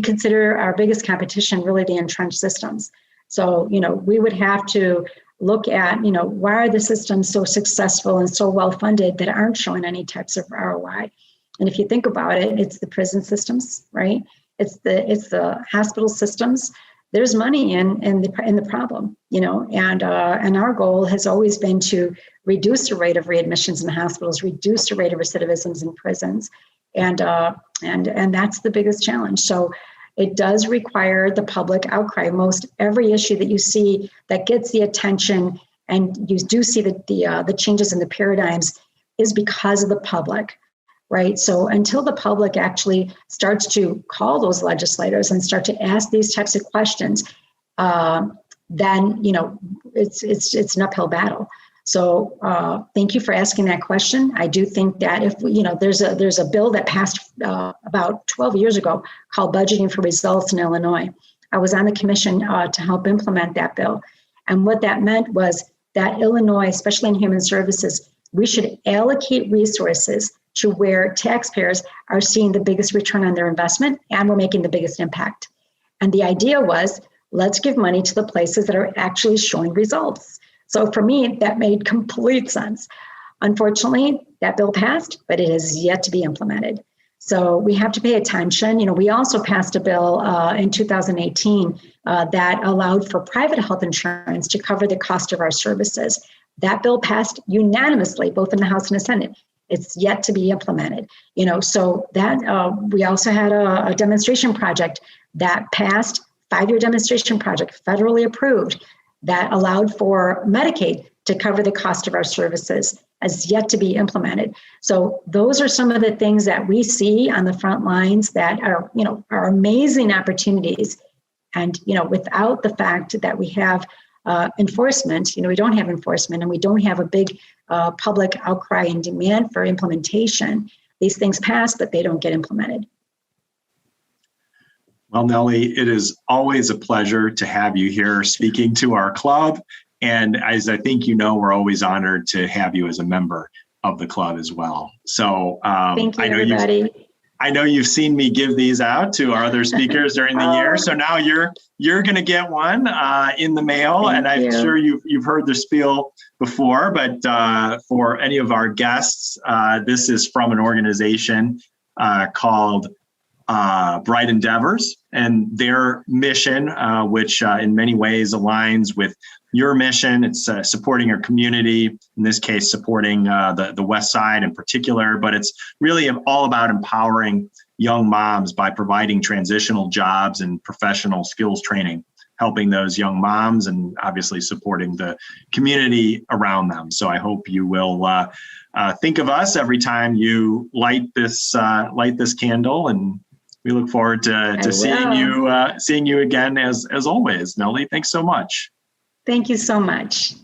consider our biggest competition really the entrenched systems. So, we would have to look at, why are the systems so successful and so well funded that aren't showing any types of ROI? And if you think about it, it's the prison systems, right? It's the hospital systems. There's money in the problem, and our goal has always been to reduce the rate of readmissions in hospitals, reduce the rate of recidivisms in prisons, and that's the biggest challenge. So it does require the public outcry. Most every issue that you see that gets the attention, and you do see the changes in the paradigms, is because of the public. Right. So until the public actually starts to call those legislators and start to ask these types of questions, then, it's an uphill battle. So thank you for asking that question. I do think that if, there's a bill that passed about 12 years ago called Budgeting for Results in Illinois. I was on the commission to help implement that bill. And what that meant was that Illinois, especially in human services, we should allocate resources to where taxpayers are seeing the biggest return on their investment and we're making the biggest impact. And the idea was, let's give money to the places that are actually showing results. So for me, that made complete sense. Unfortunately, that bill passed, but it has yet to be implemented. So we have to pay attention. We also passed a bill in 2018 that allowed for private health insurance to cover the cost of our services. That bill passed unanimously, both in the House and the Senate. It's yet to be implemented. So that we also had a demonstration project that passed, 5-year demonstration project, federally approved, that allowed for Medicaid to cover the cost of our services, as yet to be implemented. So those are some of the things that we see on the front lines that are amazing opportunities. And, without the fact that we have enforcement, we don't have enforcement, and we don't have a big public outcry and demand for implementation. These things pass, but they don't get implemented. Well, Neli, it is always a pleasure to have you here speaking to our club. And as I think we're always honored to have you as a member of the club as well. So thank you, everybody. I know you've seen me give these out to our other speakers during the year. So now you're going to get one in the mail. And I'm sure you've heard the spiel before, but for any of our guests, this is from an organization called Bright Endeavors, and their mission, which in many ways aligns with your mission. It's supporting your community, in this case, supporting the West Side in particular, but it's really all about empowering young moms by providing transitional jobs and professional skills training, helping those young moms and obviously supporting the community around them. So I hope you will think of us every time you light this candle and We look forward to seeing you again as always. Nellie, thanks so much. Thank you so much.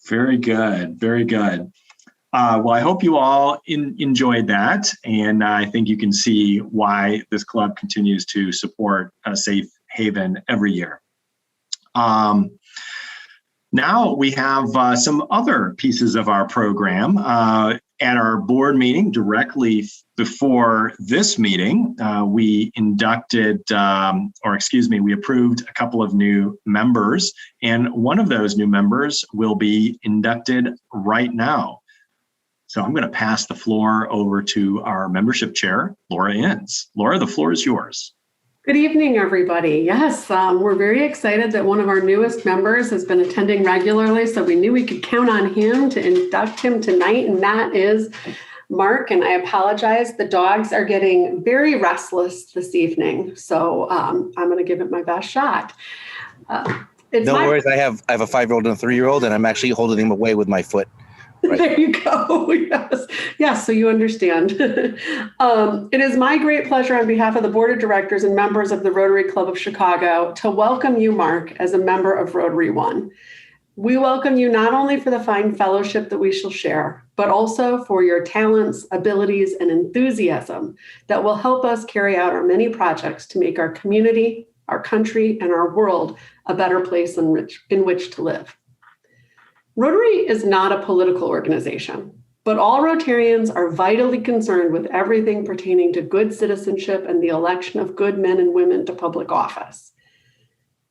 Very good. Very good. Well, I hope you all enjoyed that. And I think you can see why this club continues to support a safe haven every year. Now we have some other pieces of our program. At our board meeting directly before this meeting, we approved a couple of new members, and one of those new members will be inducted right now. So I'm going to pass the floor over to our membership chair, Laura Inns. Laura, the floor is yours. Good evening, everybody. Yes, we're very excited that one of our newest members has been attending regularly, so we knew we could count on him to induct him tonight, and that is Mark. And I apologize, the dogs are getting very restless this evening, so I'm going to give it my best shot. No worries. I have a 5-year-old and a 3-year-old, and I'm actually holding him away with my foot. Right. There you go. Yes, so you understand. It is my great pleasure on behalf of the Board of Directors and members of the Rotary Club of Chicago to welcome you, Mark, as a member of Rotary One. We welcome you not only for the fine fellowship that we shall share, but also for your talents, abilities, and enthusiasm that will help us carry out our many projects to make our community, our country, and our world a better place in which to live. Rotary is not a political organization, but all Rotarians are vitally concerned with everything pertaining to good citizenship and the election of good men and women to public office.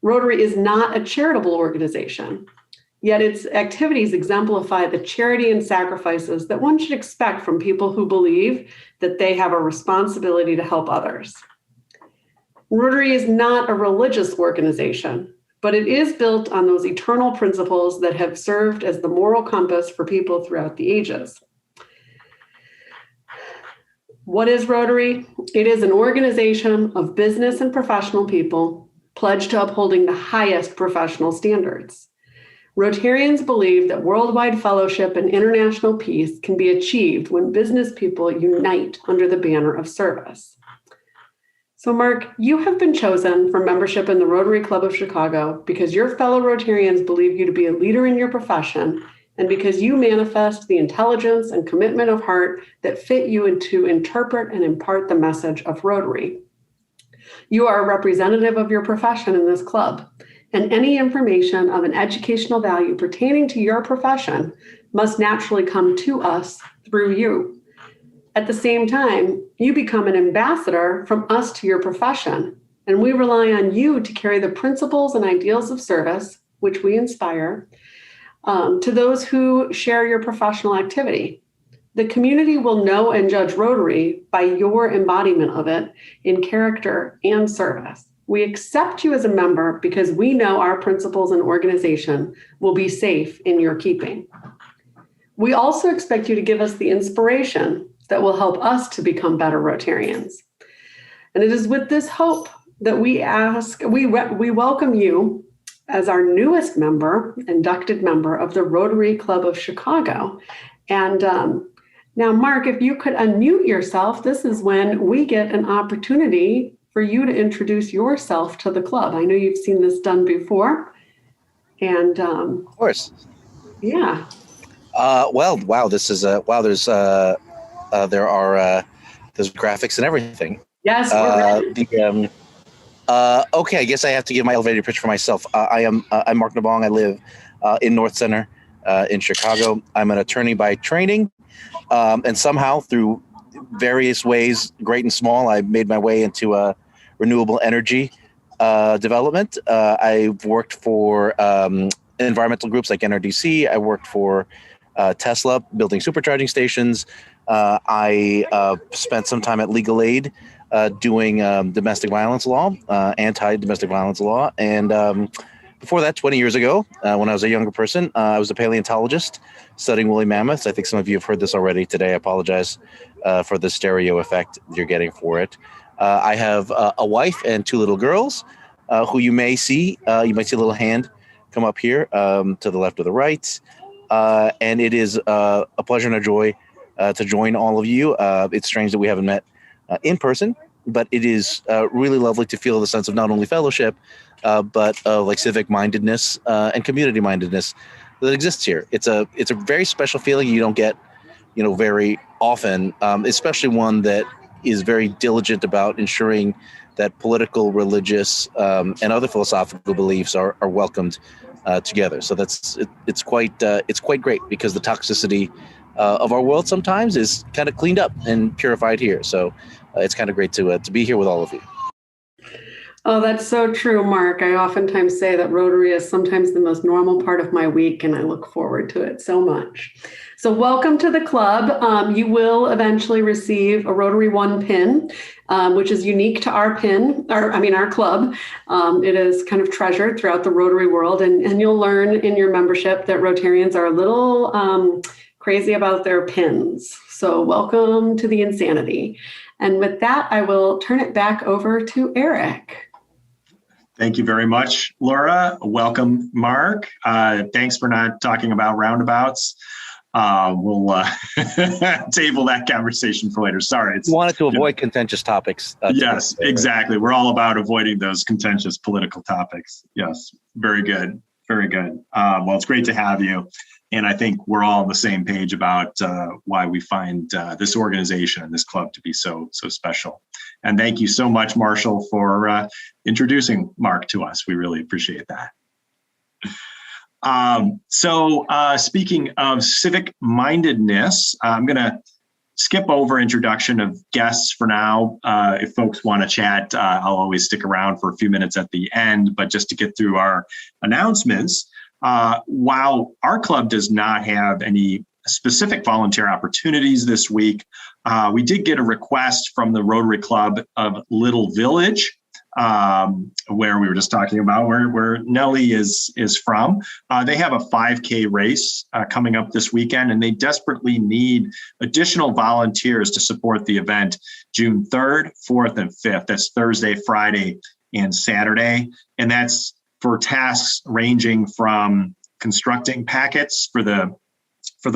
Rotary is not a charitable organization, yet its activities exemplify the charity and sacrifices that one should expect from people who believe that they have a responsibility to help others. Rotary is not a religious organization, but it is built on those eternal principles that have served as the moral compass for people throughout the ages. What is Rotary? It is an organization of business and professional people pledged to upholding the highest professional standards. Rotarians believe that worldwide fellowship and international peace can be achieved when business people unite under the banner of service. So, Mark, you have been chosen for membership in the Rotary Club of Chicago because your fellow Rotarians believe you to be a leader in your profession and because you manifest the intelligence and commitment of heart that fit you to interpret and impart the message of Rotary. You are a representative of your profession in this club, and any information of an educational value pertaining to your profession must naturally come to us through you. At the same time, you become an ambassador from us to your profession, and we rely on you to carry the principles and ideals of service, which we inspire, to those who share your professional activity. The community will know and judge Rotary by your embodiment of it in character and service. We accept you as a member because we know our principles and organization will be safe in your keeping. We also expect you to give us the inspiration that will help us to become better Rotarians. And it is with this hope that we welcome you as our newest member, inducted member of the Rotary Club of Chicago. And now, Mark, if you could unmute yourself, this is when we get an opportunity for you to introduce yourself to the club. I know you've seen this done before. And of course. Yeah. Well, wow, this is there's graphics and everything. Yes. Okay, I guess I have to give my elevator pitch for myself. I'm Mark Nabong. I live in North Center in Chicago. I'm an attorney by training, and somehow through various ways, great and small, I made my way into renewable energy development. I've worked for environmental groups like NRDC. I worked for Tesla building supercharging stations. I spent some time at Legal Aid doing domestic violence law, anti-domestic violence law. And before that, 20 years ago, when I was a younger person, I was a paleontologist studying woolly mammoths. I think some of you have heard this already today. I apologize for the stereo effect you're getting for it. I have a wife and 2 little girls who you may see. You might see a little hand come up here to the left or the right. And it is a pleasure and a joy to join all of you. It's strange that we haven't met in person but it is really lovely to feel the sense of not only fellowship, but of like civic mindedness and community mindedness that exists here. It's a very special feeling you don't get, very often, especially one that is very diligent about ensuring that political, religious, and other philosophical beliefs are welcomed together. So it's quite great, because the toxicity of our world sometimes is kind of cleaned up and purified here. So it's kind of great to be here with all of you. Oh, that's so true, Mark. I oftentimes say that Rotary is sometimes the most normal part of my week, and I look forward to it so much. So welcome to the club. You will eventually receive a Rotary One pin, which is unique to our club. It is kind of treasured throughout the Rotary world, and you'll learn in your membership that Rotarians are a little crazy about their pins. So welcome to the insanity. And with that, I will turn it back over to Eric. Thank you very much, Laura. Welcome, Mark. Thanks for not talking about roundabouts. We'll table that conversation for later. Sorry. Wanted to avoid contentious topics. Yes, exactly. We're all about avoiding those contentious political topics. Yes, very good. Very good. Well, it's great to have you. And I think we're all on the same page about why we find this organization and this club to be so special. And thank you so much, Marshall, for introducing Mark to us. We really appreciate that. So speaking of civic mindedness, I'm going to skip over introduction of guests for now. If folks want to chat, I'll always stick around for a few minutes at the end, but just to get through our announcements, while our club does not have any specific volunteer opportunities this week, we did get a request from the Rotary Club of Little Village, where we were just talking about where Neli is from. They have a 5K race coming up this weekend, and they desperately need additional volunteers to support the event June 3rd, 4th, and 5th. That's Thursday, Friday, and Saturday. And that's for tasks ranging from constructing packets for the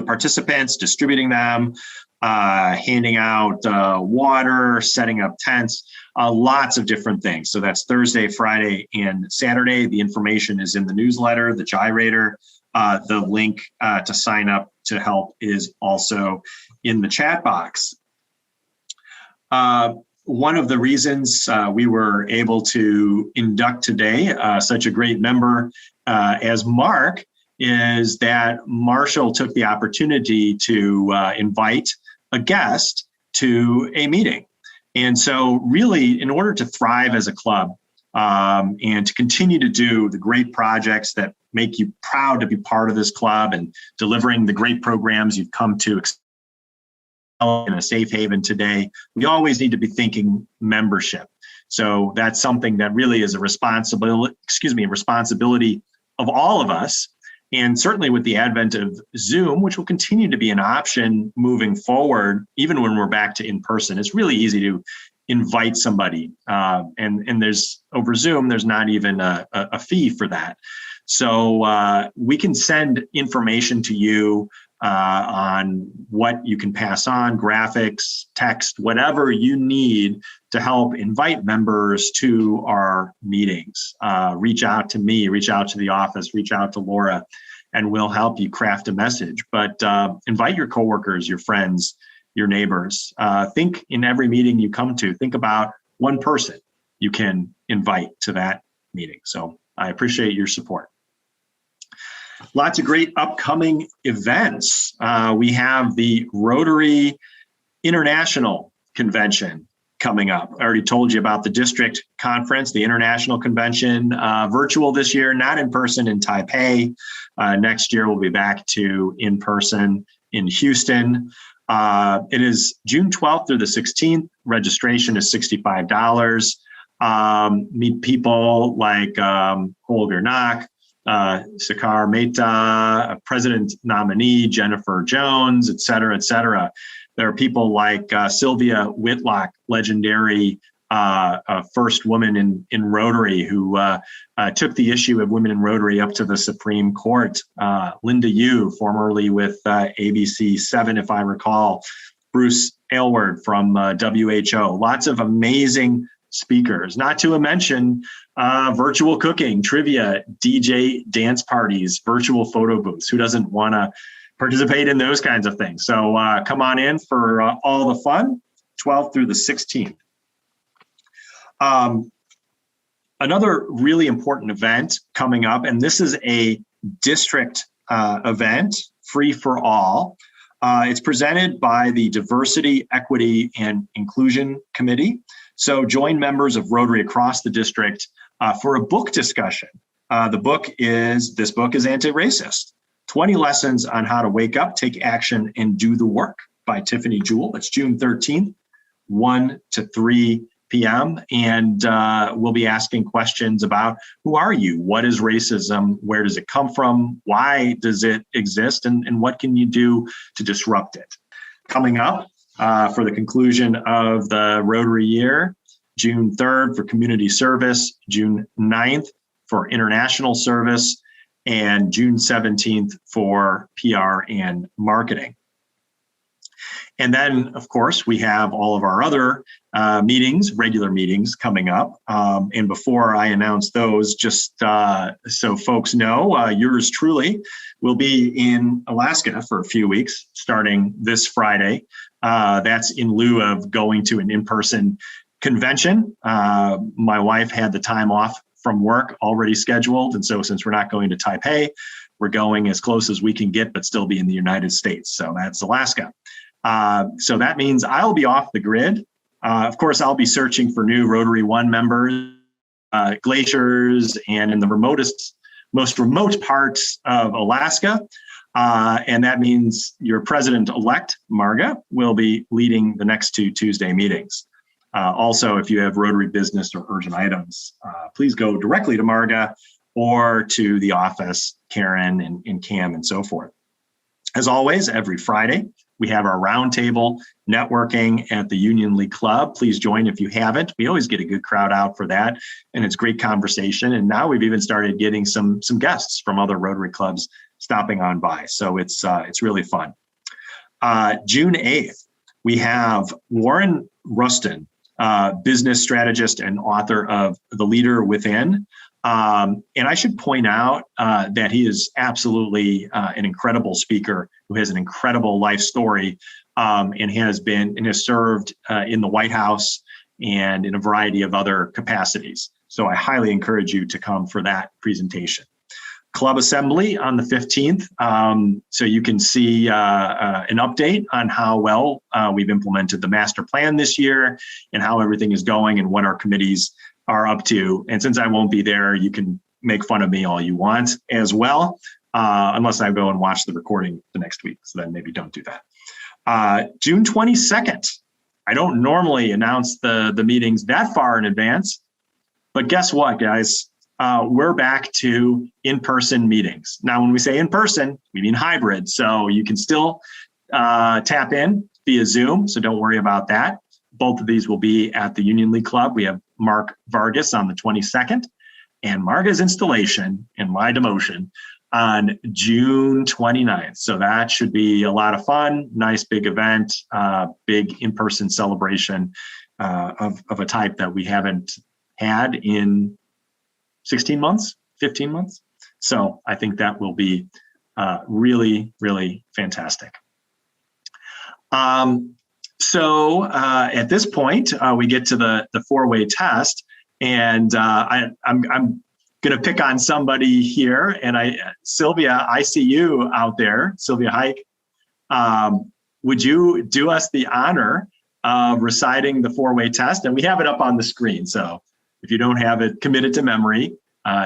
participants, distributing them, handing out water, setting up tents, lots of different things. So that's Thursday, Friday, and Saturday. The information is in the newsletter, the Gyrator. The link to sign up to help is also in the chat box. One of the reasons we were able to induct today such a great member as Mark is that Marshall took the opportunity to invite a guest to a meeting. And so really, in order to thrive as a club and to continue to do the great projects that make you proud to be part of this club and delivering the great programs you've come to in a safe haven today, we always need to be thinking membership. So that's something that really is a responsibility of all of us. And certainly with the advent of Zoom, which will continue to be an option moving forward, even when we're back to in-person, it's really easy to invite somebody. And there's over Zoom, there's not even a fee for that. So we can send information to you on what you can pass on, graphics, text, whatever you need to help invite members to our meetings. Reach out to me, reach out to the office, reach out to Laura, and we'll help you craft a message. But invite your coworkers, your friends, your neighbors. Think in every meeting you come to, think about one person you can invite to that meeting. So I appreciate your support. Lots of great upcoming events. We have the Rotary International Convention coming up. I already told you about the district conference, the international convention, virtual this year, not in person in Taipei. Next year, we'll be back to in person in Houston. It is June 12th through the 16th. Registration is $65. Meet people like Holger Knock, Sakar Mehta, President nominee Jennifer Jones, et cetera, et cetera. There are people like Sylvia Whitlock, legendary first woman in Rotary, who took the issue of women in Rotary up to the Supreme Court. Linda Yu, formerly with ABC 7, if I recall, Bruce Aylward from WHO. Lots of amazing speakers, not to mention virtual cooking, trivia, DJ dance parties, virtual photo booths. Who doesn't want to participate in those kinds of things? So come on in for all the fun, 12th through the 16th. Another really important event coming up, and this is a district event, free for all. It's presented by the Diversity, Equity, and Inclusion Committee. So join members of Rotary across the district for a book discussion. This book is Anti-Racist, 20 Lessons on How to Wake Up, Take Action, and Do the Work by Tiffany Jewell. It's June 13th, 1 to 3 p.m. And we'll be asking questions about who are you? What is racism? Where does it come from? Why does it exist? And what can you do to disrupt it? Coming up for the conclusion of the Rotary year, June 3rd for community service, June 9th for international service, and June 17th for PR and marketing. And then, of course, we have all of our other meetings, regular meetings coming up. And before I announce those, just so folks know, yours truly will be in Alaska for a few weeks, starting this Friday. That's in lieu of going to an in-person convention. My wife had the time off from work already scheduled. And so since we're not going to Taipei, we're going as close as we can get, but still be in the United States. So that's Alaska. So that means I'll be off the grid. Of course, I'll be searching for new Rotary One members, glaciers, and in the most remote parts of Alaska. And that means your president-elect, Marga, will be leading the next 2 Tuesday meetings. Also, if you have Rotary business or urgent items, please go directly to Marga or to the office, Karen and Cam and so forth. As always, every Friday, we have our roundtable networking at the Union League Club. Please join if you haven't. We always get a good crowd out for that, and it's great conversation. And now we've even started getting some guests from other Rotary clubs stopping on by. So it's really fun. June 8th, we have Warren Rustin, business strategist and author of The Leader Within. And I should point out that he is absolutely an incredible speaker who has an incredible life story and has served in the White House and in a variety of other capacities. So I highly encourage you to come for that presentation. Club Assembly on the 15th. So you can see an update on how well we've implemented the master plan this year and how everything is going and what our committees are up to. And since I won't be there, you can make fun of me all you want as well, unless I go and watch the recording the next week. So then maybe don't do that. June 22nd. I don't normally announce the meetings that far in advance, but guess what, guys? We're back to in-person meetings. Now, when we say in-person, we mean hybrid. So you can still tap in via Zoom. So don't worry about that. Both of these will be at the Union League Club. We have Mark Vargas on the 22nd and Marga's installation and my demotion on June 29th. So that should be a lot of fun. Nice big event, big in-person celebration of a type that we haven't had in 16 months, 15 months. So I think that will be really, really fantastic. So at this point, we get to the four-way test, and I'm going to pick on somebody here. And Sylvia, I see you out there, Sylvia Hike. Would you do us the honor of reciting the four-way test? And we have it up on the screen. So if you don't have it committed to memory,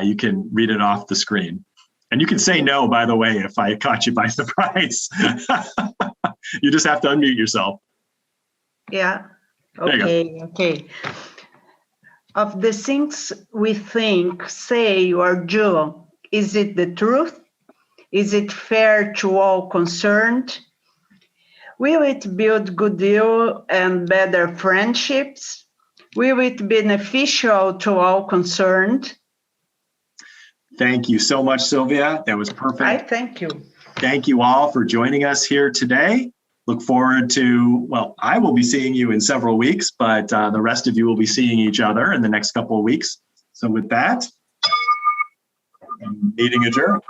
you can read it off the screen. And you can say no, by the way, if I caught you by surprise. You just have to unmute yourself. Yeah. Okay. Of the things we think, say, or do, is it the truth? Is it fair to all concerned? Will it build goodwill and better friendships? Will it be beneficial to all concerned? Thank you so much, Sylvia. That was perfect. Thank you. Thank you all for joining us here today. look forward to, well, I will be seeing you in several weeks, but the rest of you will be seeing each other in the next couple of weeks. So with that, meeting adjourned.